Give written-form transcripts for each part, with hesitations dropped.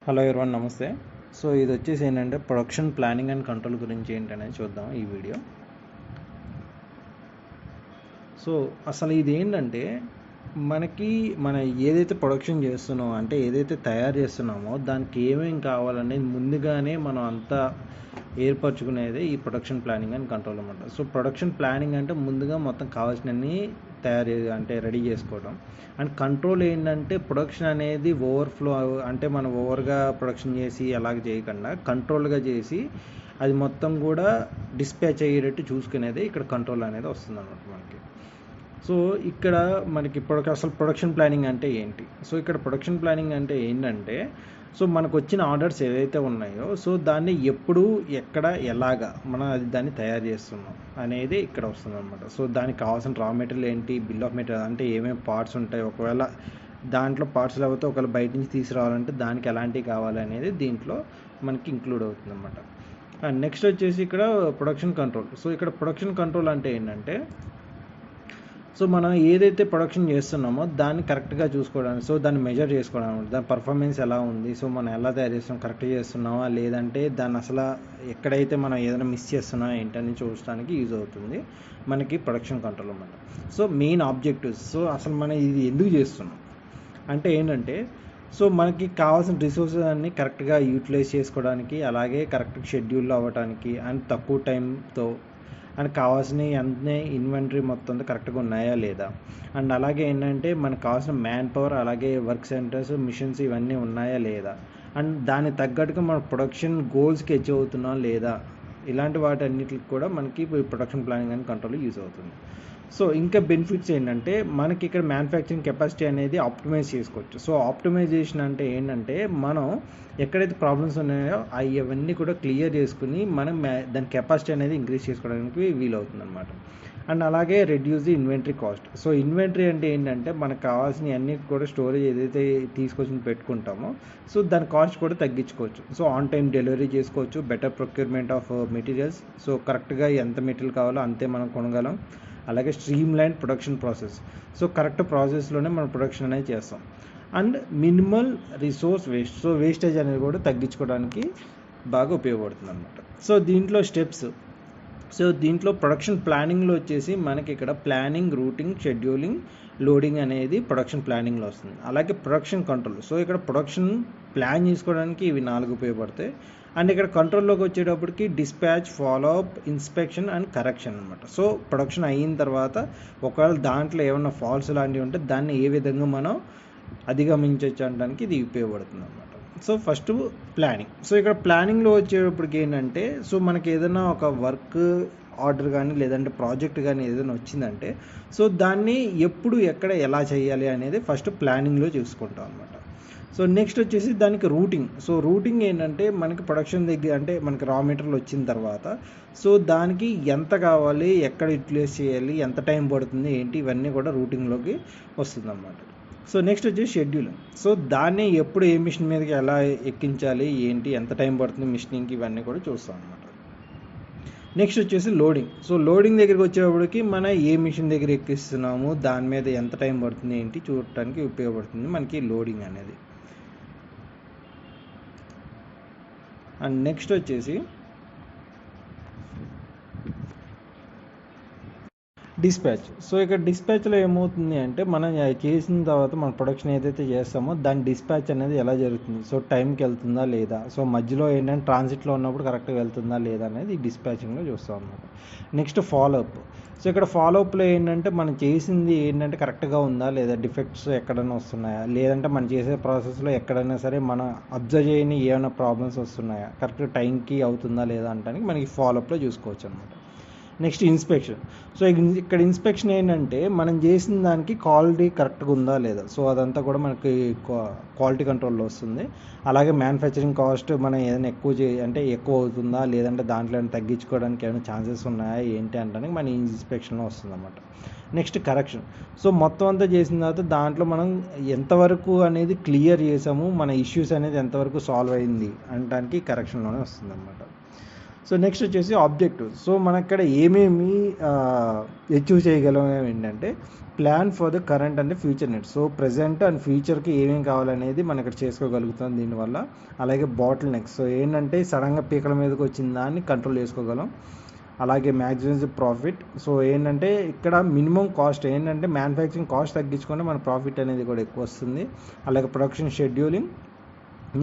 Hello everyone నమస్తే. So ఇది వచ్చేసి ఏంటంటే ప్రొడక్షన్ ప్లానింగ్ అండ్ కంట్రోల్ గురించి ఏంటనేది చూద్దాం ఈ వీడియో. సో అసలు ఇది ఏంటంటే మనం ఏదైతే ప్రొడక్షన్ చేస్తున్నామో అంటే ఏదైతే తయారు చేస్తున్నామో దానికి ఏమేమి కావాలనేది ముందుగానే మనం అంతా ఏర్పరచుకునేదే ఈ ప్రొడక్షన్ ప్లానింగ్ అండ్ కంట్రోల్ అన్నమాట. సో ప్రొడక్షన్ ప్లానింగ్ అంటే ముందుగా మొత్తం కావాల్సినన్ని అంటే రెడీ చేసుకోవడం. అండ్ కంట్రోల్ ఏంటంటే ప్రొడక్షన్ అనేది ఓవర్ఫ్లో అంటే మనం ఓవర్గా ప్రొడక్షన్ చేసి అలాగ చేయకుండా కంట్రోల్గా చేసి అది మొత్తం కూడా డిస్పాచ్ అయ్యేటట్టు చూసుకునేదే ఇక్కడ కంట్రోల్ అనేది వస్తుంది అన్నమాట మనకి. సో ఇక్కడ మనకి అసలు ప్రొడక్షన్ ప్లానింగ్ అంటే ఏంటి? సో ఇక్కడ ప్రొడక్షన్ ప్లానింగ్ అంటే ఏంటంటే సో మనకు వచ్చిన ఆర్డర్స్ ఏవైతే ఉన్నాయో సో దాన్ని ఎప్పుడు ఎక్కడ ఎలాగా మనం దాన్ని తయారు చేస్తున్నాం అనేది ఇక్కడ వస్తుంది అనమాట. సో దానికి కావాల్సిన రా మెటీరియల్ ఏంటి, బిల్ ఆఫ్ మెటీరియల్ అంటే ఏమేమి పార్ట్స్ ఉంటాయి, ఒకవేళ దాంట్లో పార్ట్స్ లేకపోతే ఒకవేళ బయట నుంచి తీసుకురావాలంటే దానికి ఎలాంటివి కావాలి అనేది దీంట్లో మనకి ఇంక్లూడ్ అవుతుంది అనమాట. అండ్ నెక్స్ట్ వచ్చేసి ఇక్కడ ప్రొడక్షన్ కంట్రోల్. సో ఇక్కడ ప్రొడక్షన్ కంట్రోల్ అంటే ఏంటంటే సో మనం ఏదైతే ప్రొడక్షన్ చేస్తున్నామో దాన్ని కరెక్ట్గా చూసుకోవడానికి, సో దాన్ని మెజర్ చేసుకోవడానికి, దాని పర్ఫార్మెన్స్ ఎలా ఉంది, సో మనం ఎలా తయారు చేస్తున్నాం, కరెక్ట్గా చేస్తున్నామా లేదంటే దాన్ని అసలు ఎక్కడైతే మనం ఏదైనా మిస్ చేస్తున్నామా ఏంటని చూడడానికి యూజ్ అవుతుంది మనకి ప్రొడక్షన్ కంట్రోల్ అన్నమాట. సో మెయిన్ ఆబ్జెక్టివ్స్, సో అసలు మనం ఇది ఎందుకు చేస్తున్నాం అంటే ఏంటంటే సో మనకి కావాల్సిన రిసోర్సెస్ అన్నీ కరెక్ట్గా యూటిలైజ్ చేసుకోవడానికి, అలాగే కరెక్ట్ షెడ్యూల్లో అవ్వడానికి అండ్ తక్కువ టైంతో అండ్ కావాల్సినవి అన్నీ ఇన్వెంటరీ మొత్తం అంతా కరెక్ట్గా ఉన్నాయా లేదా, అండ్ అలాగే ఏంటంటే మనకు కావాల్సిన మ్యాన్ పవర్, అలాగే వర్క్ సెంటర్స్, మిషన్స్ ఇవన్నీ ఉన్నాయా లేదా, అండ్ దానికి తగ్గట్టుగా మన ప్రొడక్షన్ గోల్స్కి అచీవ్ అవుతున్నా లేదా, ఇలాంటి వాటన్నిటికి కూడా మనకి production planning and control use అవుతుంది. సో ఇంకా బెనిఫిట్స్ ఏంటంటే మనకి ఇక్కడ మ్యానుఫ్యాక్చరింగ్ కెపాసిటీ అనేది ఆప్టిమైజ్ చేసుకోవచ్చు. సో ఆప్టిమైజేషన్ అంటే ఏంటంటే మనం ఎక్కడైతే ప్రాబ్లమ్స్ ఉన్నాయో అవన్నీ కూడా క్లియర్ చేసుకుని మనం దాని కెపాసిటీ అనేది ఇంక్రీజ్ చేసుకోవడానికి వీలవుతుంది అనమాట. అండ్ అలాగే reduce the inventory cost. So inventory అంటే ఏంటంటే మనకు కావాల్సిన అన్ని కూడా స్టోరేజ్ ఏదైతే తీసుకొచ్చి పెట్టుకుంటామో సో దాని కాస్ట్ కూడా తగ్గించుకోవచ్చు. సో ఆన్ టైం డెలివరీ చేసుకోవచ్చు, better procurement of materials, so కరెక్ట్గా ఎంత మెటీరియల్ కావాలో అంతే మనం కొనగలం. అలాగే streamline production process, so correct ప్రాసెస్లోనే మనం ప్రొడక్షన్ అనేది చేస్తాం. And minimal resource waste, so wastage అనేది కూడా తగ్గించుకోవడానికి బాగా ఉపయోగపడుతుంది అనమాట. సో దీంట్లో స్టెప్స్, సో దీంట్లో ప్రొడక్షన్ ప్లానింగ్లో వచ్చేసి మనకి ఇక్కడ ప్లానింగ్, రూటింగ్, షెడ్యూలింగ్, లోడింగ్ అనేది ప్రొడక్షన్ ప్లానింగ్లో వస్తుంది. అలాగే ప్రొడక్షన్ కంట్రోల్, సో ఇక్కడ ప్రొడక్షన్ ప్లాన్ చేసుకోవడానికి ఇవి 4 ఉపయోగపడతాయి. అండ్ ఇక్కడ కంట్రోల్లోకి వచ్చేటప్పటికి dispatch, follow up, inspection and correction అనమాట. సో ప్రొడక్షన్ అయిన తర్వాత ఒకవేళ దాంట్లో ఏమైనా ఫాల్ట్స్ లాంటివి ఉంటే దాన్ని ఏ విధంగా మనం అధిగమించవచ్చు అనడానికి ఇది ఉపయోగపడుతుంది అనమాట. So first planning. సో ఇక్కడ ప్లానింగ్లో వచ్చేటప్పటికి ఏంటంటే సో మనకి ఏదైనా ఒక వర్క్ ఆర్డర్ కానీ లేదంటే ప్రాజెక్ట్ కానీ ఏదైనా వచ్చిందంటే సో దాన్ని ఎప్పుడు ఎక్కడ ఎలా చేయాలి అనేది ఫస్ట్ ప్లానింగ్లో చూసుకుంటాం అనమాట. సో నెక్స్ట్ వచ్చేసి దానికి రూటింగ్. సో రూటింగ్ ఏంటంటే మనకి ప్రొడక్షన్ దగ్గర అంటే మనకి రా మెటీరియల్ వచ్చిన తర్వాత సో దానికి ఎంత కావాలి, ఎక్కడ యూటిలైజ్ చేయాలి, ఎంత టైం పడుతుంది ఏంటి, ఇవన్నీ కూడా రూటింగ్లోకి వస్తుంది అన్నమాట. సో నెక్స్ట్ వచ్చేసి షెడ్యూలింగ్. సో దాన్ని ఎప్పుడు ఏ మిషన్ మీదకి ఎలా ఎక్కించాలి ఏంటి, ఎంత టైం పడుతుంది మిషనింగ్కి, ఇవన్నీ కూడా చూస్తాం అన్నమాట. నెక్స్ట్ వచ్చేసి లోడింగ్. సో లోడింగ్ దగ్గరికి వచ్చేటప్పటికి మనం ఏ మిషన్ దగ్గర ఎక్కిస్తున్నాము, దాని మీద ఎంత టైం పడుతుంది ఏంటి చూడటానికి ఉపయోగపడుతుంది మనకి లోడింగ్ అనేది. అండ్ నెక్స్ట్ వచ్చేసి డిస్పాచ్. సో ఇక్కడ డిస్పాచ్లో ఏమవుతుంది అంటే మనం చేసిన తర్వాత మన ప్రొడక్షన్ ఏదైతే చేస్తామో దాని డిస్పాచ్ అనేది ఎలా జరుగుతుంది, సో టైంకి వెళ్తుందా లేదా, సో మధ్యలో ఏంటంటే ట్రాన్సిట్లో ఉన్నప్పుడు కరెక్ట్గా వెళ్తుందా లేదా అనేది ఈ డిస్పాచింగ్లో చూస్తాం అన్నమాట. Next follow up. సో ఇక్కడ ఫాలోఅప్లో ఏంటంటే మనం చేసింది ఏంటంటే కరెక్ట్గా ఉందా లేదా, డిఫెక్ట్స్ ఎక్కడైనా వస్తున్నాయా, లేదంటే మనం చేసే ప్రాసెస్లో ఎక్కడైనా సరే మనం అబ్జర్వ్ చేయని ఏమైనా ప్రాబ్లమ్స్ వస్తున్నాయా, కరెక్ట్ టైంకి అవుతుందా లేదా అంటానికి మనకి ఫాలోఅప్లో చూసుకోవచ్చు అనమాట. Next inspection. సో ఇక్కడ ఇన్స్పెక్షన్ ఏంటంటే మనం చేసిన దానికి క్వాలిటీ కరెక్ట్గా ఉందా లేదా, సో అదంతా కూడా మనకి క్వాలిటీ కంట్రోల్లో వస్తుంది. అలాగే మ్యానుఫ్యాక్చరింగ్ కాస్ట్ మనం ఏదైనా ఎక్కువ అవుతుందా లేదంటే దాంట్లో ఏమైనా తగ్గించుకోవడానికి ఏమైనా ఛాన్సెస్ ఉన్నాయా ఏంటి అంటే మన ఇన్స్పెక్షన్లో వస్తుంది అన్నమాట. Next correction. సో మొత్తం అంతా చేసిన తర్వాత దాంట్లో మనం ఎంతవరకు అనేది క్లియర్ చేసాము, మన ఇష్యూస్ అనేది ఎంతవరకు సాల్వ్ అయింది అనడానికి కరెక్షన్లోనే వస్తుంది అన్నమాట. సో నెక్స్ట్ వచ్చేసి ఆబ్జెక్టివ్. సో మనం ఇక్కడ ఏమేమి అచీవ్ చేయగలం ఏంటంటే plan for the current and future needs. So present and ఫ్యూచర్కి ఏమేమి కావాలనేది మనం ఇక్కడ చేసుకోగలుగుతాం దీనివల్ల. అలాగే బాటిల్ నెక్స్. సో ఏంటంటే సడన్గా పీకల మీదకి వచ్చిన దాన్ని కంట్రోల్ చేసుకోగలం. అలాగే మ్యాక్సిమైజ్ ప్రాఫిట్. సో ఏంటంటే ఇక్కడ మినిమం కాస్ట్ ఏంటంటే మ్యానుఫ్యాక్చరింగ్ కాస్ట్ తగ్గించుకుంటే మన ప్రాఫిట్ అనేది కూడా ఎక్కువ వస్తుంది. అలాగే production scheduling,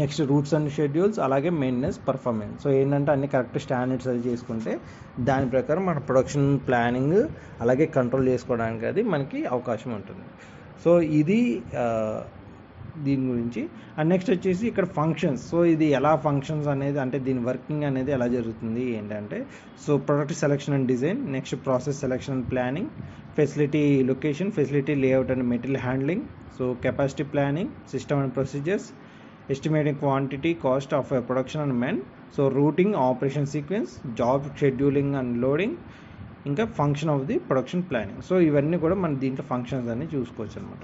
next roots and schedules, అలాగే మెయింటెనెన్స్, పర్ఫార్మెన్స్. సో ఏంటంటే అన్ని కరెక్ట్ స్టాండర్డ్స్ అది చేసుకుంటే దాని ప్రకారం మన ప్రొడక్షన్ ప్లానింగ్ అలాగే కంట్రోల్ చేసుకోవడానికి అది మనకి అవకాశం ఉంటుంది. సో ఇది దీని గురించి. అండ్ నెక్స్ట్ వచ్చేసి ఇక్కడ ఫంక్షన్స్. సో ఇది ఎలా ఫంక్షన్స్ అనేది అంటే దీని వర్కింగ్ అనేది ఎలా జరుగుతుంది ఏంటంటే so product selection and design, next process selection and planning, facility location, facility layout and material handling, so capacity planning, system and procedures, estimating quantity, cost of a production and men, so routing, operation sequence, job scheduling and loading, ఇంకా function of the production planning. So ఇవన్నీ కూడా మనం దీంట్లో functions అన్ని చూసుకోవచ్చు అనమాట.